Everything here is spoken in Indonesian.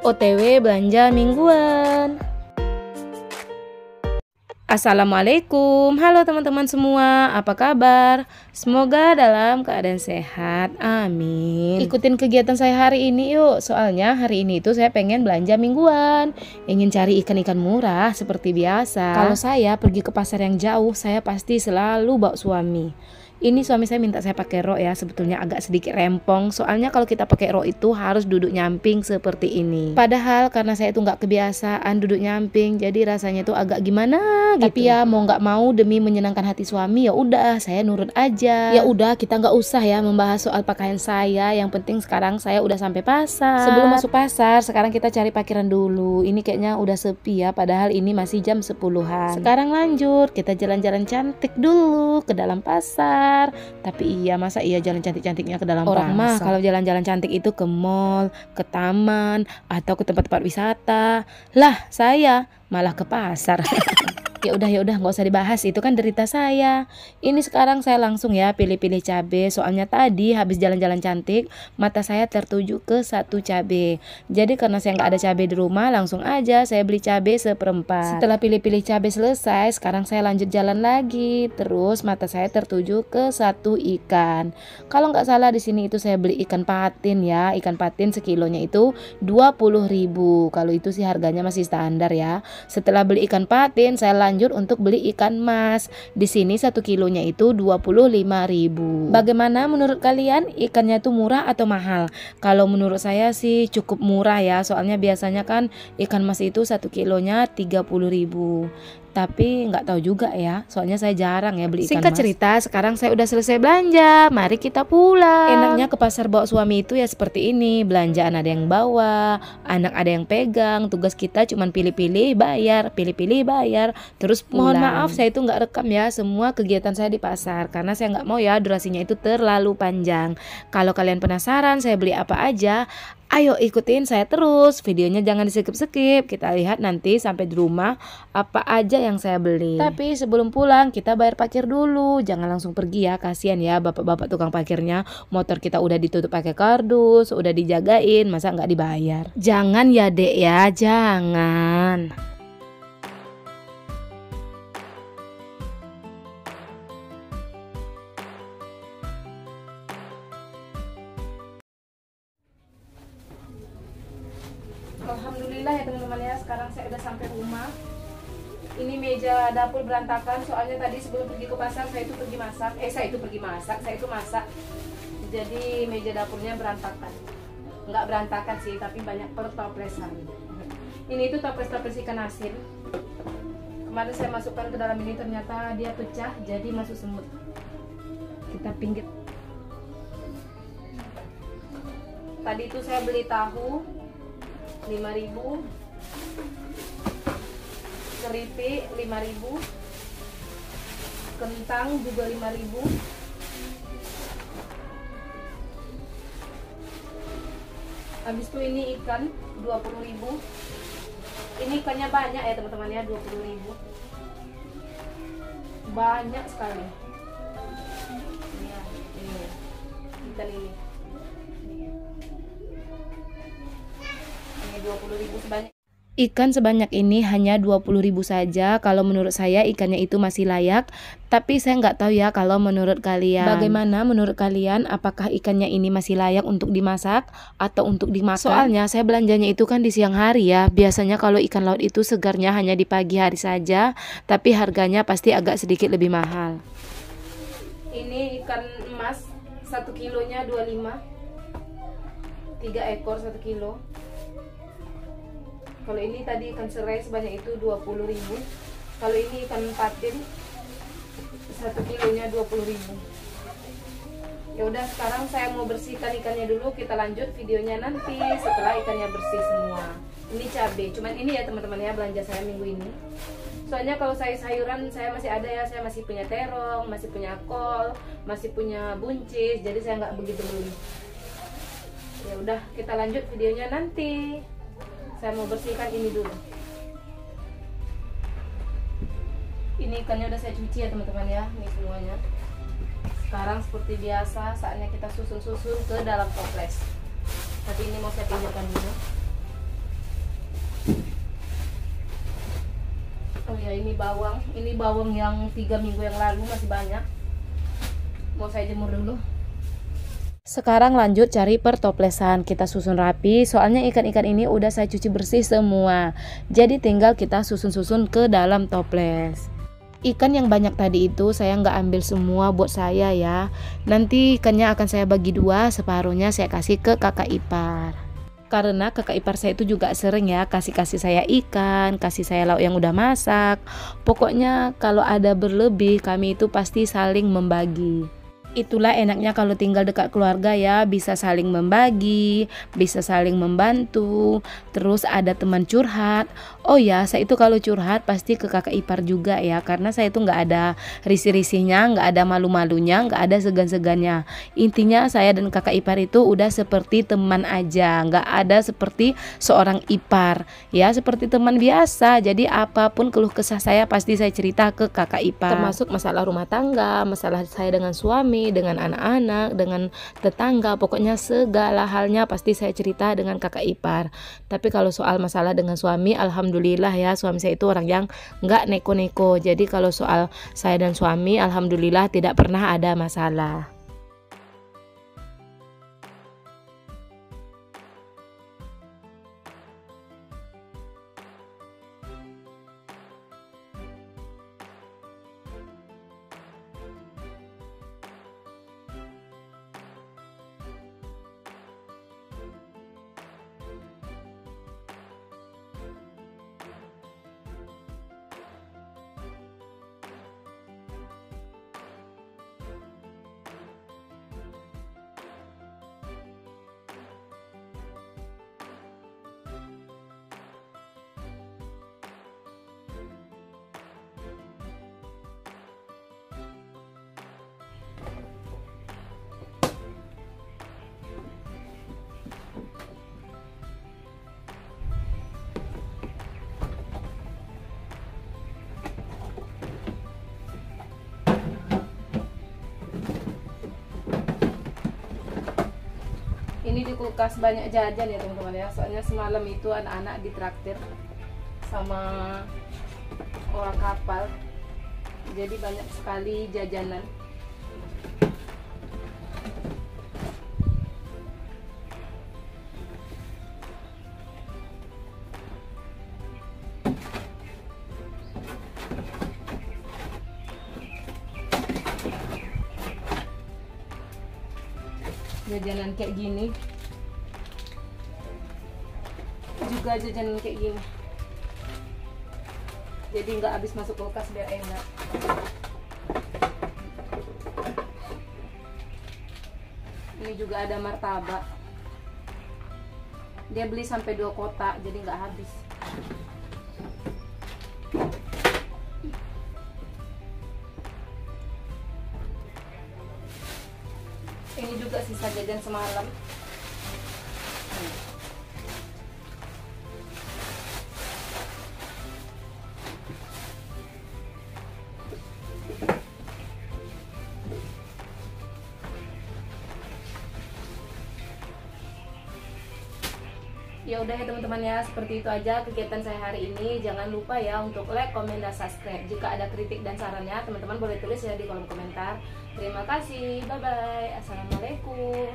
OTW belanja mingguan. Assalamualaikum, halo teman-teman semua, apa kabar? Semoga dalam keadaan sehat, amin. Ikutin kegiatan saya hari ini yuk, soalnya hari ini itu saya pengen belanja mingguan. Ingin cari ikan-ikan murah seperti biasa. Kalau saya pergi ke pasar yang jauh, saya pasti selalu bawa suami. Ini suami saya minta saya pakai rok ya, sebetulnya agak sedikit rempong. Soalnya kalau kita pakai rok itu harus duduk nyamping seperti ini. Padahal karena saya itu nggak kebiasaan duduk nyamping, jadi rasanya itu agak gimana gitu. Tapi ya mau nggak mau demi menyenangkan hati suami, ya udah saya nurut aja. Ya udah kita nggak usah ya membahas soal pakaian saya. Yang penting sekarang saya udah sampai pasar. Sebelum masuk pasar, sekarang kita cari parkiran dulu. Ini kayaknya udah sepi ya, padahal ini masih jam 10-an. Sekarang lanjut, kita jalan-jalan cantik dulu ke dalam pasar. Tapi iya, masa iya jalan cantik-cantiknya ke dalam orang mah kalau jalan-jalan cantik itu ke mall, ke taman, atau ke tempat-tempat wisata. Lah saya malah ke pasar. Ya udah nggak usah dibahas, itu kan derita saya. Ini sekarang saya langsung ya pilih-pilih cabe, soalnya tadi habis jalan-jalan cantik mata saya tertuju ke satu cabe. Jadi karena saya nggak ada cabe di rumah, langsung aja saya beli cabe seperempat. Setelah pilih-pilih cabe selesai, sekarang saya lanjut jalan lagi. Terus mata saya tertuju ke satu ikan. Kalau nggak salah di sini itu saya beli ikan patin ya. Ikan patin sekilonya itu 20.000. Kalau itu sih harganya masih standar ya. Setelah beli ikan patin, saya lanjut untuk beli ikan mas. Di sini 1 kilonya itu 25.000. Bagaimana menurut kalian, ikannya itu murah atau mahal? Kalau menurut saya sih cukup murah ya, soalnya biasanya kan ikan mas itu 1 kilonya 30.000. Tapi nggak tahu juga ya, soalnya saya jarang ya beli ikan mas. Singkat cerita, sekarang saya udah selesai belanja, mari kita pulang. Enaknya ke pasar bawa suami itu ya seperti ini, belanjaan ada yang bawa, anak ada yang pegang, tugas kita cuman pilih-pilih bayar, terus pulang. Mohon maaf saya itu nggak rekam ya semua kegiatan saya di pasar, karena saya nggak mau ya durasinya itu terlalu panjang. Kalau kalian penasaran saya beli apa aja, ayo ikutin saya terus, videonya jangan di-skip-skip. Kita lihat nanti sampai di rumah apa aja yang saya beli. Tapi sebelum pulang kita bayar parkir dulu, jangan langsung pergi ya, kasihan ya bapak-bapak tukang parkirnya. Motor kita udah ditutup pakai kardus, udah dijagain, masa nggak dibayar? Jangan ya dek ya, jangan. Alhamdulillah ya teman-teman ya, sekarang saya udah sampai rumah. Ini meja dapur berantakan, soalnya tadi sebelum pergi ke pasar saya itu masak. Jadi meja dapurnya berantakan. Nggak berantakan sih, tapi banyak pertoplesan. Ini itu toples-toples ikan asin. Kemarin saya masukkan ke dalam ini, ternyata dia pecah, jadi masuk semut. Kita pinggir. Tadi itu saya beli tahu 5.000, keripik 5.000, kentang juga 5.000, habis itu ini ikan 20.000. Ini ikannya banyak ya teman-teman ya, 20.000, banyak sekali. Ini ya, ikan ini 20.000 sebanyak. Ikan sebanyak ini hanya 20.000 saja. Kalau menurut saya ikannya itu masih layak. Tapi saya nggak tahu ya kalau menurut kalian. Bagaimana menurut kalian? Apakah ikannya ini masih layak untuk dimasak atau untuk dimakan? Soalnya saya belanjanya itu kan di siang hari ya. Biasanya kalau ikan laut itu segarnya hanya di pagi hari saja. Tapi harganya pasti agak sedikit lebih mahal. Ini ikan emas 1 kilonya 25. 3 ekor 1 kilo. Kalau ini tadi ikan serai sebanyak itu 20.000. Kalau ini ikan patin 1 kilonya 20.000. Ya udah, sekarang saya mau bersihkan ikannya dulu. Kita lanjut videonya nanti setelah ikannya bersih semua. Ini cabai, cuman ini ya teman-teman ya belanja saya minggu ini. Soalnya kalau saya sayuran saya masih ada ya, saya masih punya terong, masih punya kol, masih punya buncis, jadi saya nggak begitu beli. Ya udah, kita lanjut videonya nanti. Saya mau bersihkan ini dulu. Ini ikannya udah saya cuci ya teman-teman ya, ini semuanya. Sekarang seperti biasa saatnya kita susun-susun ke dalam toples. Tapi ini mau saya pinggirkan dulu. Ini bawang yang 3 minggu yang lalu masih banyak. Mau saya jemur dulu. Sekarang lanjut cari pertoplesan. Kita susun rapi, soalnya ikan-ikan ini udah saya cuci bersih semua. Jadi tinggal kita susun-susun ke dalam toples. Ikan yang banyak tadi itu saya nggak ambil semua buat saya ya. Nanti ikannya akan saya bagi dua, separuhnya saya kasih ke kakak ipar. Karena kakak ipar saya itu juga sering ya kasih saya ikan, kasih saya lauk yang udah masak. Pokoknya kalau ada berlebih kami itu pasti saling membagi. Itulah enaknya kalau tinggal dekat keluarga ya, bisa saling membagi, bisa saling membantu, terus ada teman curhat. Oh ya, saya itu kalau curhat pasti ke kakak ipar juga ya, karena saya itu nggak ada risih-risihnya, nggak ada malu-malunya, nggak ada segan-segannya. Intinya saya dan kakak ipar itu udah seperti teman aja, nggak ada seperti seorang ipar ya, seperti teman biasa. Jadi apapun keluh kesah saya pasti saya cerita ke kakak ipar, termasuk masalah rumah tangga, masalah saya dengan suami, dengan anak-anak, dengan tetangga, pokoknya segala halnya pasti saya cerita dengan kakak ipar. Tapi kalau soal masalah dengan suami, alhamdulillah ya, suami saya itu orang yang nggak neko-neko. Jadi kalau soal saya dan suami, alhamdulillah tidak pernah ada masalah. Ini di kulkas banyak jajan ya teman-teman ya, soalnya semalam itu anak-anak ditraktir sama orang kapal, jadi banyak sekali jajanan. Jajanan kayak gini juga jajanan kayak gini, jadi nggak habis masuk kulkas biar enak. Ini juga ada martabak, dia beli sampai 2 kotak jadi nggak habis. Ini juga sisa jajan semalam. Ya udah ya teman-teman ya, seperti itu aja kegiatan saya hari ini. Jangan lupa ya untuk like, komen, dan subscribe. Jika ada kritik dan sarannya, teman-teman boleh tulis ya di kolom komentar. Terima kasih, bye bye, assalamualaikum.